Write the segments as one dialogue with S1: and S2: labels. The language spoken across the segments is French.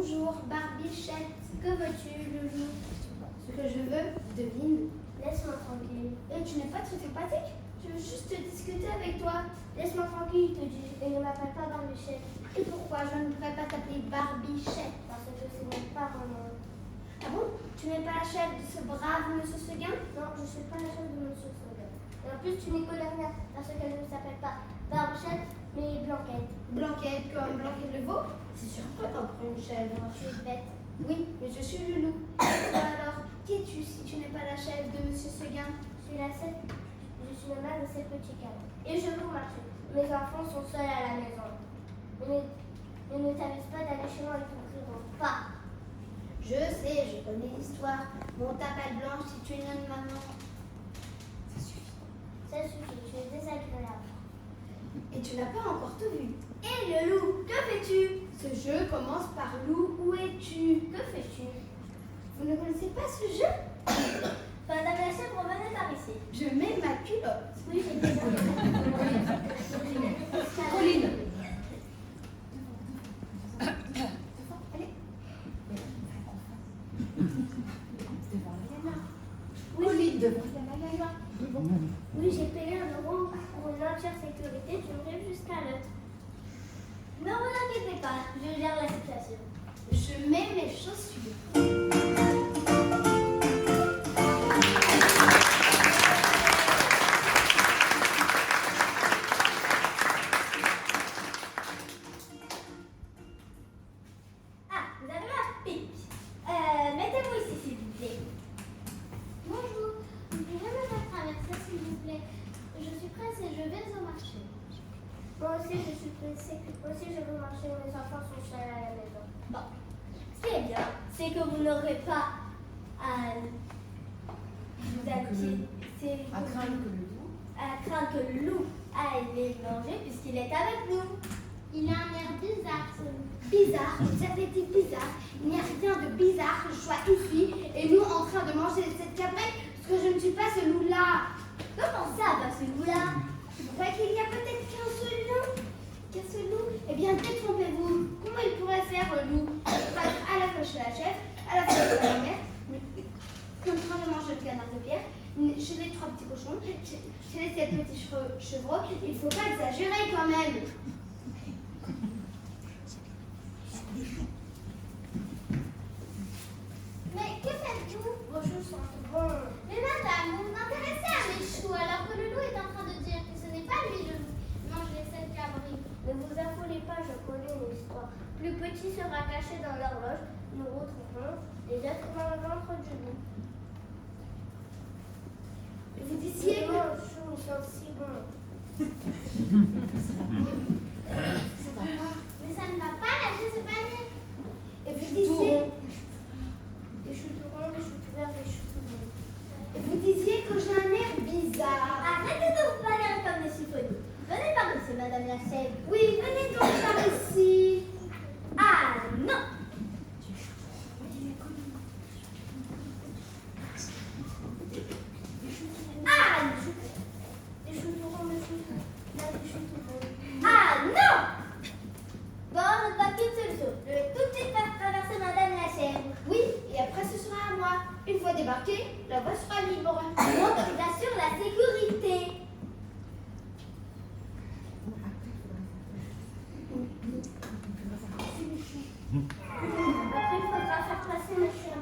S1: Bonjour, Barbichette. Que veux-tu, Loulou? Ce que je veux, devine.
S2: Laisse-moi tranquille.
S1: Et tu n'es pas très sympathique? Je veux juste discuter avec toi.
S2: Laisse-moi tranquille, te dis. Et ne m'appelle pas Barbichette.
S1: Et pourquoi je ne pourrais pas t'appeler Barbichette?
S2: Parce que ce n'est pas mon nom.
S1: Ah bon? Tu n'es pas la chef de ce brave Monsieur Seguin?
S2: Non, je ne suis pas la chef de Monsieur Seguin. Et en plus, tu n'y connais rien, parce qu'elle ne s'appelle pas Barbichette, mais Blanquette.
S1: Blanquette comme Blanquette le veau? C'est surprenant pour une chèvre.
S2: Je suis bête.
S1: Oui, mais je suis le loup. Alors, qui es-tu si tu n'es pas la chef de Monsieur Seguin?
S2: Je suis la mère de ces petits canons. Et je veux marcher. Mes enfants sont seuls à la maison. Mais ne t'avise pas d'aller chez moi, ils ne t'ouvriront pas.
S1: Je sais, je connais l'histoire. Mon tapette blanche si tu es une maman. Ça suffit.
S2: Ça suffit, je suis désagréable.
S1: Et tu n'as pas encore tout vu.
S2: Hé le loup, que fais-tu?
S1: Ce jeu commence par loup, où es-tu?
S2: Que fais-tu?
S1: Vous ne connaissez pas ce jeu?
S2: Madame la chèvre, revenez par ici.
S1: Je mets ma culotte.
S2: Oui, j'ai déjà.
S1: Colline. Allez. Colline devant la loi.
S2: Oui, j'ai payé 1 euro pour une entière sécurité du rive jusqu'à l'autre. Ne vous inquiétez pas, je gère la situation.
S1: Je mets mes chaussures.
S2: Ah, vous avez ma pipe. Mettez-vous ici, s'il vous plaît. Bonjour, vous pouvez me faire traverser, s'il vous plaît? Je suis pressée, je vais au marché. Moi aussi, je suis pressée. Moi aussi, je veux marcher, mes enfants sont seuls à la maison. Bon, ce qui est bien, c'est que vous n'aurez pas à vous inquiéter.
S3: À craindre que le loup.
S2: À craindre que le loup aille les manger puisqu'il est avec nous.
S1: Il a un air bizarre, ce loup. Bizarre, vous avez dit bizarre. Il n'y a rien de bizarre que je sois ici et nous en train de manger cette cabrette parce que je ne suis pas ce loup-là.
S2: Comment ça, va, ce loup-là?
S1: Vous croyez qu'il y a peut-être qu'un seul loup? Qu'un seul loup? Eh bien, détrompez-vous. Comment il pourrait faire le loup? Il pourrait être à la fois chez la chef, à la fois chez la mère, en train de manger le canard de pierre, chez les 3 petits cochons, chez les 7 petits chevreaux. Il ne faut pas exagérer quand même.
S2: Mais que faites-vous? Vos choux sont bons. Mais madame, vous vous intéressez à mes choux alors que le loup est en train de dire que ce n'est pas lui le loup. Mange les 7 cabris. Ne vous affolez pas, je connais l'histoire. Plus petit sera caché dans l'horloge. Nous retrouverons les êtres dans le ventre du loup.
S1: Vous disiez que...
S2: Vos choux sont si bons.
S1: Ça va pas.
S2: Mais ça ne va pas, lâcher ce panier.
S1: Et vous disiez...
S2: Des choux tout ronds, des choux tout verts, des choux tout bleus.
S1: Et vous disiez que j'ai un air bizarre.
S2: Arrêtez de vous bagarrer comme des symphonies. Venez par ici, madame la chèvre.
S1: Oui, venez donc par ici.
S2: Ah non! Ah non! Des choux tout ronds, des choux tout verts, des choux tout bleus. Ah non! Bon, on n'a pas qu'une solution. Je vais tout de suite faire traverser madame la chèvre.
S1: Oui, et après ce sera à moi. Une fois débarqué, la voie sera libre.
S2: Moi, j'assure la sécurité. Après, il faudra faire passer le chien.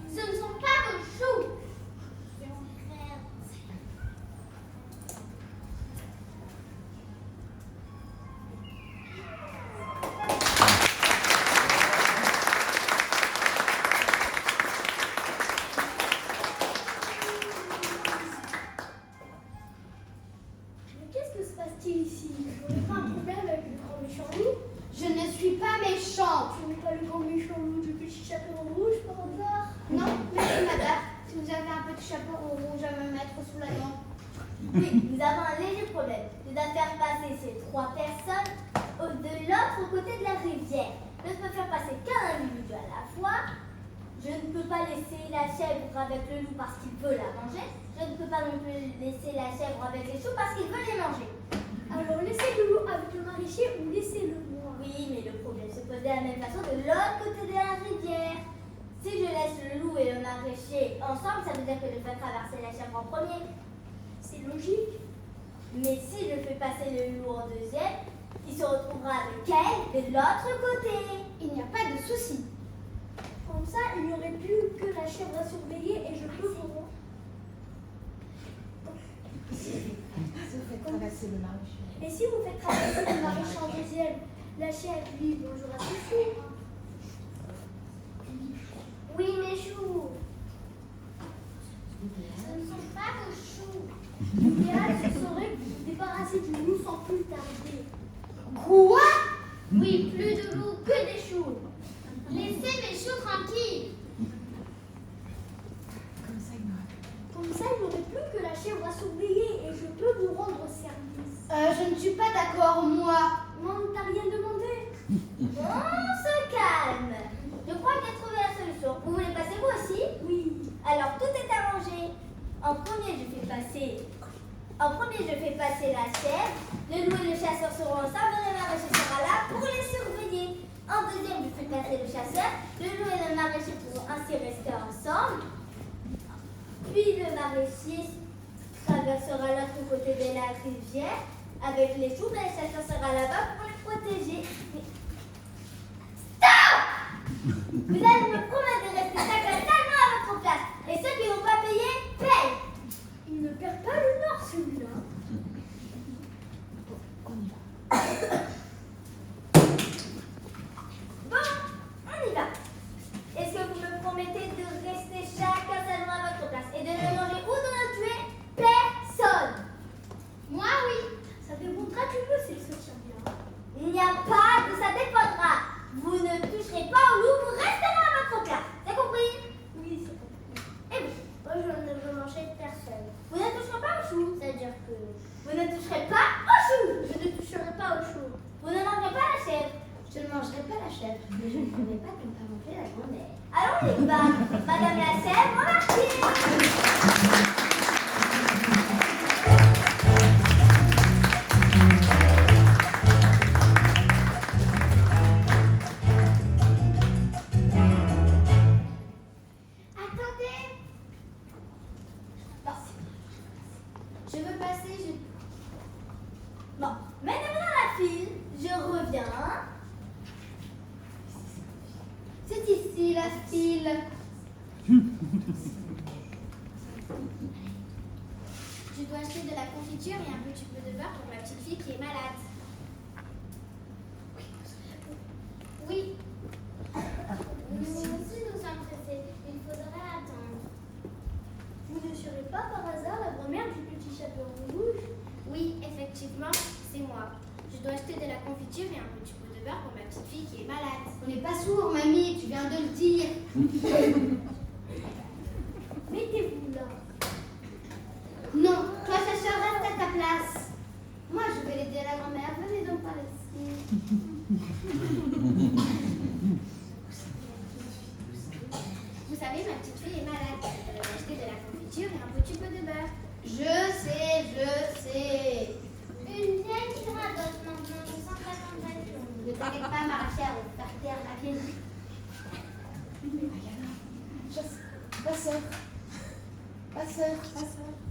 S2: Ce ne sont pas vos choux. C'est mon frère. Mais qu'est-ce que se passe-t-il ici? Vous n'avez pas un problème avec le grand méchant loup?
S1: Je ne suis pas méchante.
S2: Tu n'es pas le grand méchant loup du petit chapeau rouge par hasard?
S1: Non, merci madame. Si vous avez un petit chapeau rouge à me mettre sous la dent.
S2: Oui, nous avons un léger problème. Je dois faire passer ces 3 personnes de l'autre côté de la rivière. Je ne peux faire passer qu'un individu à la fois. Je ne peux pas laisser la chèvre avec le loup parce qu'il veut la manger. Je ne peux pas non plus laisser la chèvre avec les choux parce qu'il veut les manger. Alors laissez le loup avec le mari maraîcher ou laissez-le-moi. Oui, mais le problème se posait de la même façon de l'autre côté de la rivière. Si je laisse le loup et le maraîcher ensemble, ça veut dire que je fais traverser la chèvre en premier. C'est logique. Mais si je fais passer le loup en deuxième, il se retrouvera avec elle de l'autre côté.
S1: Il n'y a pas de souci.
S2: Comme ça, il n'y aurait plus que la chèvre à surveiller et je peux vous...
S3: Traverser le maraîcher.
S2: Et si vous faites traverser le maraîcher en deuxième, la chèvre, lui, mangera ses choux. Oui, mes choux. Ce ne sont pas vos choux. L'idéal, ce serait que vous vous débarrassiez du loup sans plus tarder.
S1: Quoi?
S2: Oui, plus de loup que des choux.
S1: Laissez mes choux tranquilles.
S2: Comme ça, il n'y aurait plus que la chèvre à surveiller et je peux vous rendre service.
S1: Je ne suis pas d'accord, moi.
S2: Non, t'as rien demandé. On se calme. Je crois que j'ai trouvé la solution. Vous voulez passer vous aussi? Oui. Alors tout est arrangé. En premier, je fais passer la chèvre. Le loup et le chasseur seront ensemble et le maraîcher sera là pour les surveiller. En deuxième, je fais passer le chasseur. Le loup et le maraîcher pourront ainsi rester ensemble. Puis le maraîcher traversera l'autre côté de la rivière avec les choux, mais le chasseur sera là-bas pour les protéger. Stop! Vous allez me promettre de rester sacrément à votre place. Et ceux qui n'ont pas payé, payent. Il ne perd pas le nord, celui-là. Bon, on y va. Est-ce que vous me promettez de rester chacun seulement à votre place et de ne manger ou de ne tuer personne?
S1: Moi, oui.
S2: Ça dépendra du peu, c'est ce tient bien. Il n'y a pas de ça dépendra. Vous ne toucherez pas au loup, vous resterez à votre place. C'est compris? Oui, c'est compris. Eh oui, moi je ne veux manger personne. Vous ne toucherez pas au chou, c'est-à-dire que vous ne toucherez pas au chou. Je ne toucherai pas au chou. Vous ne mangerez pas la chèvre.
S1: Je ne mangerai pas la chèvre, mais je ne connais pas ne pas manger la grand-mère.
S2: Allons les bas, Madame la chèvre, remarquez.
S1: Je veux passer,
S2: Bon, mettez-vous dans la file, je reviens.
S1: C'est ici la file.
S4: Je dois acheter de la confiture et un petit peu de beurre pour ma petite fille qui est malade. Oui. Nous aussi, nous sommes pressés. Il faudrait attendre.
S2: Vous ne serez pas par hasard la grand-mère du petit chaperon rouge?
S4: Oui, effectivement, c'est moi. Je dois acheter de la confiture et un petit peu de beurre pour ma petite fille qui est malade.
S1: On n'est pas sourd, mamie, tu viens de le dire.
S2: Mettez-vous là.
S1: Non, toi, chasseur, reste à ta place. Moi, je vais l'aider à la grand-mère. Venez donc par ici.
S4: Vous savez, ma petite fille est malade. Elle doit acheter de la confiture et un petit peu de beurre.
S1: Je sais.
S4: Une vieille qui radote maintenant de 150 balles.
S1: Ne t'inquiète pas, ma chère, on va faire taire la vieille.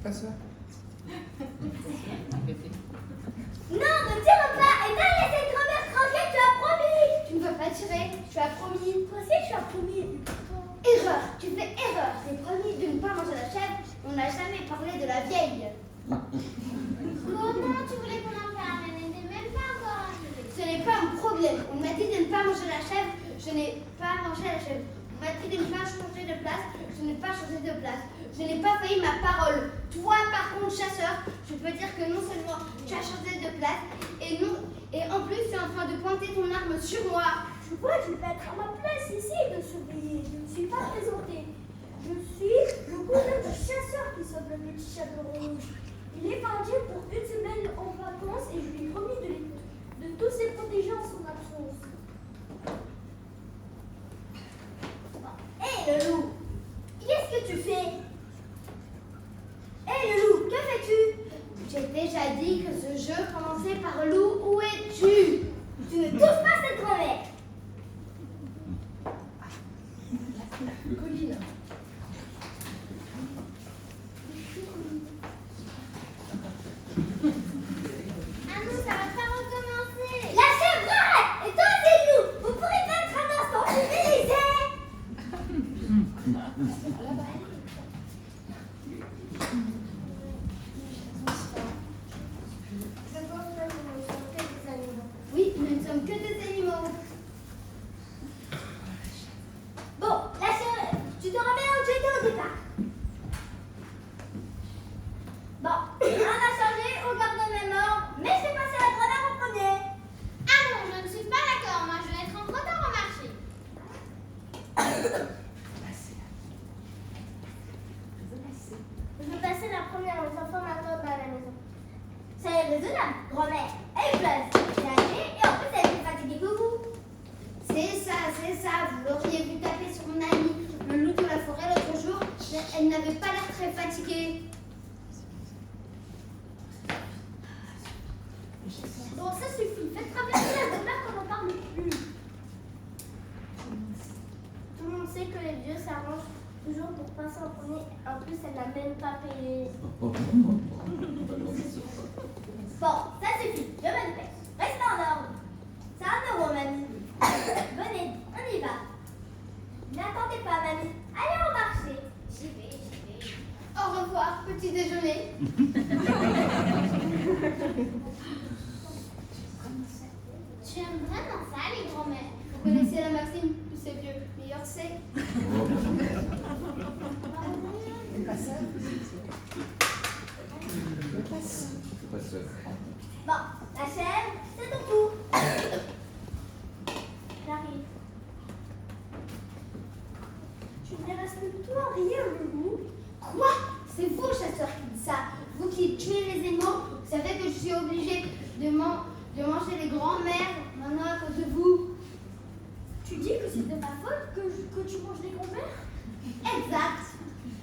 S3: Passeur.
S2: Non, ne tire pas et t'as laissé grand-mère tranquille, tu as promis.
S1: Tu ne veux pas tirer, tu as promis.
S2: Toi aussi, tu as promis.
S1: Erreur, tu fais erreur. J'ai promis de ne pas manger la chèvre. On n'a jamais parlé de la vieille.
S4: Comment tu voulais qu'on en parle? Elle n'était même pas encore arrivée.
S1: Ce n'est pas un problème. On m'a dit de ne pas manger la chèvre. Je n'ai pas mangé la chèvre. On m'a dit de ne pas changer de place. Je n'ai pas changé de place. Je n'ai pas failli ma parole. Toi, par contre, chasseur, je peux dire que non seulement tu as changé de place, et en plus, tu es en train de pointer ton arme sur moi.
S2: Tu vois, je vais être à ma place ici de surveiller. Je ne suis pas présentée. Je suis le cousin du chasseur qui sauve le petit chaperon rouge. Il est parti pour une semaine en vacances et je lui ai promis de tous les protéger en son absence. Hé le loup, qu'est-ce que tu fais? Hé le loup, que fais-tu?
S1: J'ai déjà dit que ce jeu commençait par loup. Où es-tu?
S2: toujours pour passer en premier. En plus, elle n'a même pas payé. Bon, ça suffit. Je me dépêche. Restez en ordre. C'est 1 euro, mamie. Venez, on y va. N'attendez pas, mamie. Allez au marché.
S4: J'y vais.
S1: Au revoir, petit déjeuner.
S4: Tu aimes vraiment ça, les grands-mères?
S1: Vous connaissez la maxime, plus c'est vieux, meilleur c'est.
S3: Le passeur. Le passeur.
S2: Bon, la chèvre, c'est ton tour. J'arrive. Tu ne respectes toi rien, Loulou.
S1: Quoi? C'est vous, chasseur, qui dit ça. Vous qui tuez les animaux, vous savez que je suis obligée de manger les grands-mères maintenant à cause de vous.
S2: Tu dis que c'est de ma faute que tu manges les grands-mères?
S1: Exact.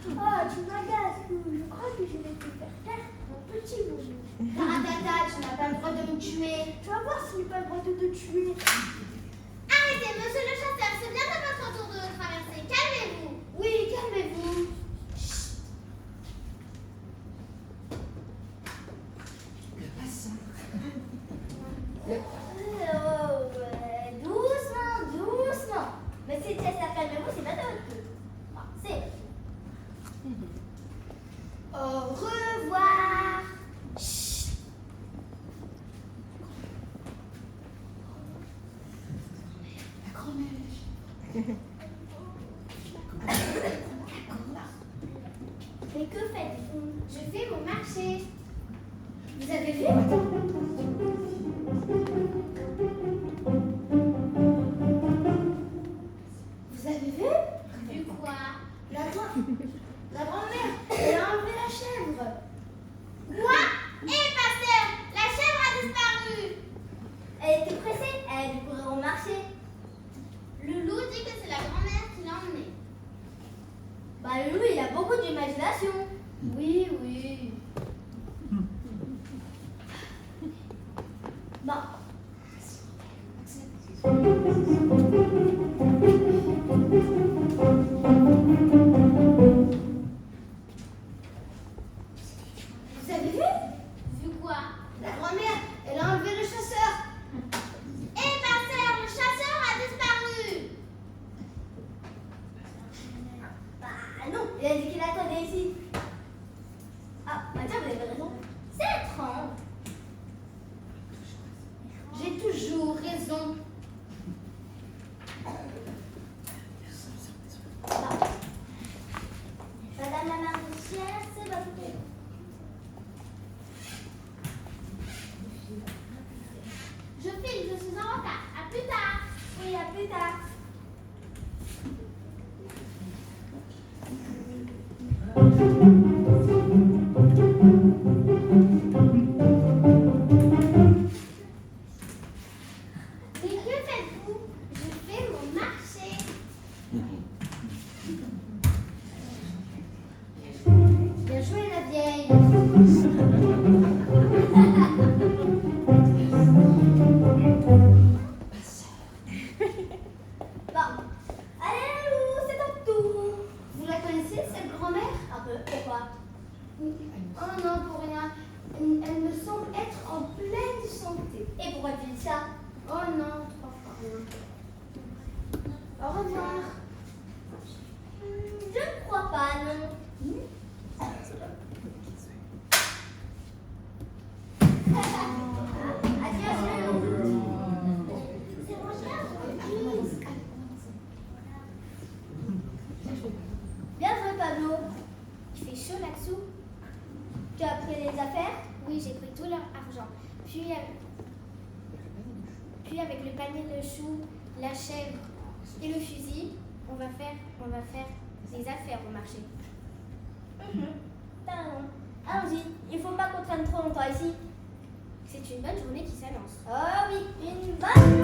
S2: Oh, tu m'agaces, Loulou. Je crois que je vais te faire taire, mon petit Loulou.
S1: Taratata, tu n'as pas le droit de me tuer.
S2: Tu vas voir s'il n'est pas le droit de te tuer.
S4: Arrêtez, monsieur le chasseur, c'est bien de votre tour de traverser. Calmez-vous.
S1: Oui, calmez-vous.
S3: Le passeur.
S2: Doucement, doucement. Mais si tu essaies de calmer-vous, c'est pas de votre tour. Bon, c'est.
S1: Au revoir.
S3: La grand-mère.
S2: Mais que faites-vous?
S1: Je fais mon marché. Vous avez vu? Vous avez vu?
S4: Vu quoi?
S1: La grand-mère, elle a enlevé la chèvre.
S4: Quoi? Eh, pasteur, la chèvre a disparu.
S2: Elle était pressée, elle a dû courir au marché.
S4: Le loup dit que c'est la grand-mère qui l'a emmenée.
S2: Bah, le loup, il a beaucoup d'imagination.
S1: Oui, oui.
S2: Bon.
S1: Vous avez vu?
S4: Vu quoi?
S1: La grand-mère, elle a enlevé le chasseur.
S4: Eh, pasteur, le chasseur a disparu.
S2: Bah, non, il a dit qu'il attendait ici. Ah, bah tiens, vous avez raison. C'est étrange.
S1: J'ai toujours raison.
S2: Madame la maraîchère, c'est votre tour.
S4: Je file, je suis en retard. À plus tard.
S2: Oui, à plus tard.
S1: Mais que faites-vous? Je fais mon marché. Bien joué, la vieille.
S2: Bon. Allez, Loulou, c'est ton tour.
S1: Vous la connaissez, cette grand-mère?
S2: Un peu, pourquoi?
S1: Oh non, pour rien. Elle me semble être en pleine santé.
S2: Et pourquoi tu dis ça?
S1: Oh non, trois fois rien. Au revoir.
S2: Je ne crois pas, non. Adieu, Loulou. C'est mon chien. Bien joué, Pablo.
S4: Il fait chaud là-dessous.
S2: Tu as pris les affaires?
S4: Oui, j'ai pris tout leur argent. Puis avec le panier de choux, la chèvre et le fusil, on va faire des affaires au marché.
S2: T'as raison. Allons-y, il faut pas qu'on traîne trop longtemps ici.
S4: C'est une bonne journée qui s'annonce.
S2: Oh oui, une bonne